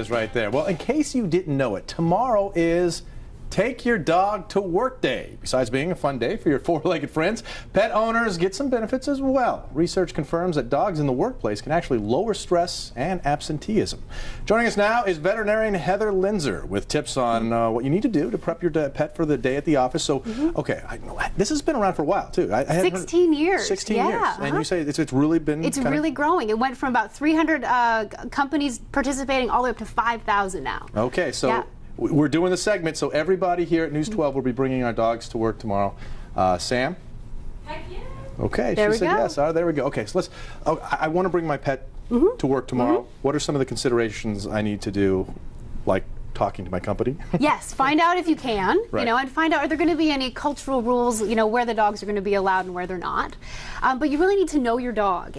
is right there. Well, in case you didn't know it, tomorrow is Take Your Dog to Work Day. Besides being a fun day for your four-legged friends, pet owners get some benefits as well. Research confirms that dogs in the workplace can actually lower stress and absenteeism. Joining us now is veterinarian Heather Linzer with tips on what you need to do to prep your pet for the day at the office. So, okay, this has been around for a while, too. 16 years. 16 years. And you say it's really been... It's really growing. It went from about 300 companies participating all the way up to 5,000 now. Okay, so... Yeah. We're doing the segment, so everybody here at News 12 will be bringing our dogs to work tomorrow. Sam? Heck yeah. Okay, she said yes. Oh, there we go. Okay, so let's. I want to bring my pet to work tomorrow. What are some of the considerations I need to do, like talking to my company? Yes, find out if you can, right. And find out are there going to be any cultural rules, where the dogs are going to be allowed and where they're not. But you really need to know your dog.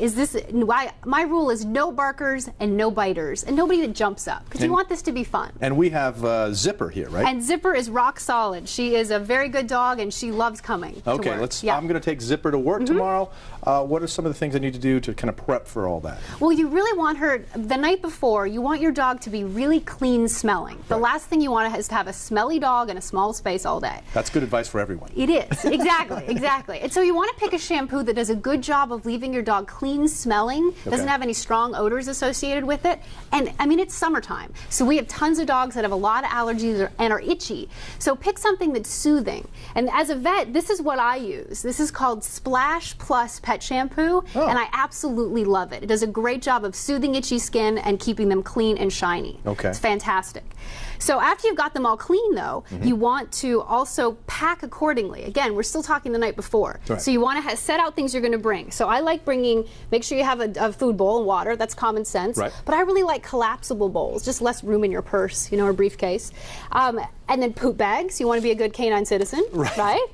My rule is no barkers and no biters and nobody that jumps up because you want this to be fun. And we have Zipper here, right? And Zipper is rock solid. She is a very good dog and she loves coming to work. I'm going to take Zipper to work tomorrow. What are some of the things I need to do to kind of prep for all that? Well, you really want her, the night before, you want your dog to be really clean smelling. The last thing you want is to have a smelly dog in a small space all day. That's good advice for everyone. It is, exactly, exactly. And so you want to pick a shampoo that does a good job of leaving your dog clean smelling, doesn't have any strong odors associated with it. And I mean, it's summertime, so we have tons of dogs that have a lot of allergies and are itchy. So pick something that's soothing. And as a vet, this is what I use. This is called Splash Plus Pet Shampoo, and I absolutely love it. It does a great job of soothing itchy skin and keeping them clean and shiny. Okay. It's fantastic. So after you've got them all clean, though, you want to also pack accordingly. Again, we're still talking the night before. Right. So you want to set out things you're going to bring. So I like bringing, make sure you have a food bowl and water. That's common sense. Right. But I really like collapsible bowls, just less room in your purse, or briefcase. And then poop bags. You want to be a good canine citizen, right?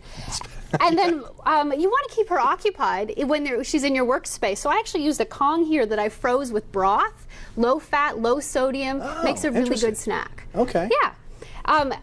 And then you want to keep her occupied when she's in your workspace. So I actually used a Kong here that I froze with broth, low fat, low sodium, makes a really good snack. Okay. Yeah.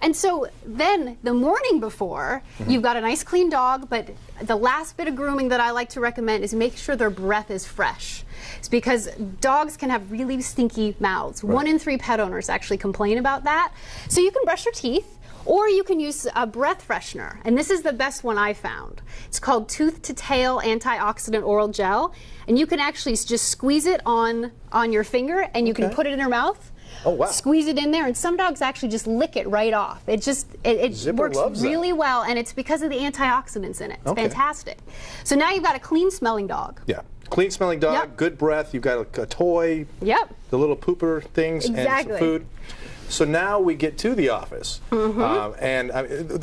And so then the morning before, you've got a nice clean dog, but the last bit of grooming that I like to recommend is make sure their breath is fresh. It's because dogs can have really stinky mouths. Right. 1 in 3 pet owners actually complain about that. So you can brush your teeth. Or you can use a breath freshener, and this is the best one I found. It's called Tooth to Tail Antioxidant Oral Gel, and you can actually just squeeze it on your finger, and you can put it in her mouth. Oh, wow. Squeeze it in there, and some dogs actually just lick it right off. It works really well, and it's because of the antioxidants in it. It's fantastic. So now you've got a clean smelling dog. Yeah. Clean smelling dog, good breath, you've got a toy, the little pooper things, and some food. So now we get to the office, and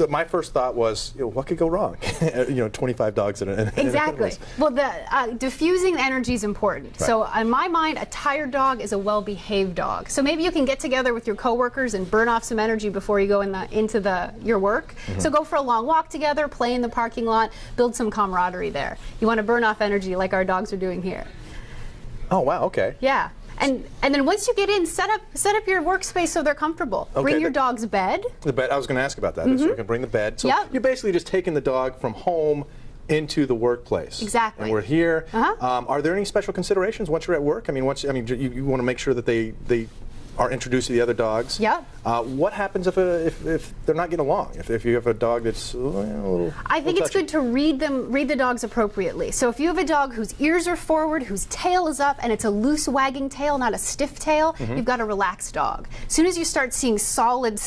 my first thought was, what could go wrong? 25 dogs in a Exactly. Well, the diffusing energy is important. Right. So in my mind, a tired dog is a well-behaved dog. So maybe you can get together with your coworkers and burn off some energy before you go into your work. So go for a long walk together, play in the parking lot, build some camaraderie there. You want to burn off energy like our dogs are doing here. Oh, wow, okay. Yeah. And then once you get in, set up your workspace so they're comfortable. Okay, bring your dog's bed. The bed. I was going to ask about that. So you can bring the bed. So you're basically just taking the dog from home into the workplace. Exactly. And we're here. Are there any special considerations once you're at work? I mean, you want to make sure that they are introduced to the other dogs. Yeah. What happens if they're not getting along? If you have a dog that's a little I think it's good to read the dogs appropriately. So if you have a dog whose ears are forward, whose tail is up, and it's a loose wagging tail, not a stiff tail, you've got a relaxed dog. As soon as you start seeing solid,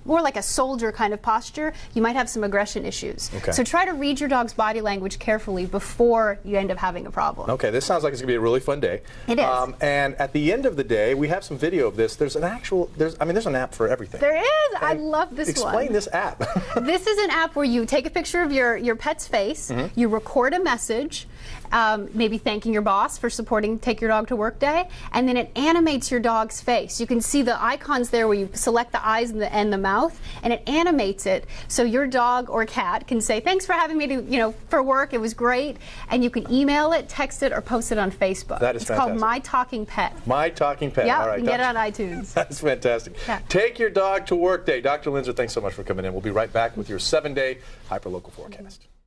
more like a soldier kind of posture, you might have some aggression issues. Okay. So try to read your dog's body language carefully before you end up having a problem. Okay, this sounds like it's going to be a really fun day. It is. And at the end of the day, we have some video of this. There's an app for everything. There is. I love this one. Explain this app. This is an app where you take a picture of your pet's face, you record a message, maybe thanking your boss for supporting Take Your Dog to Work Day, and then it animates your dog's face. You can see the icons there where you select the eyes and the mouth, and it animates it so your dog or cat can say, thanks for having me for work, it was great, and you can email it, text it, or post it on Facebook. That is fantastic. It's called My Talking Pet. My Talking Pet. Yeah, all right, you can get it on iTunes. That's fantastic. Yeah. Take Your Dog to Work Day. Dr. Linzer, thanks so much for coming in. We'll be right back with your 7-day hyperlocal forecast.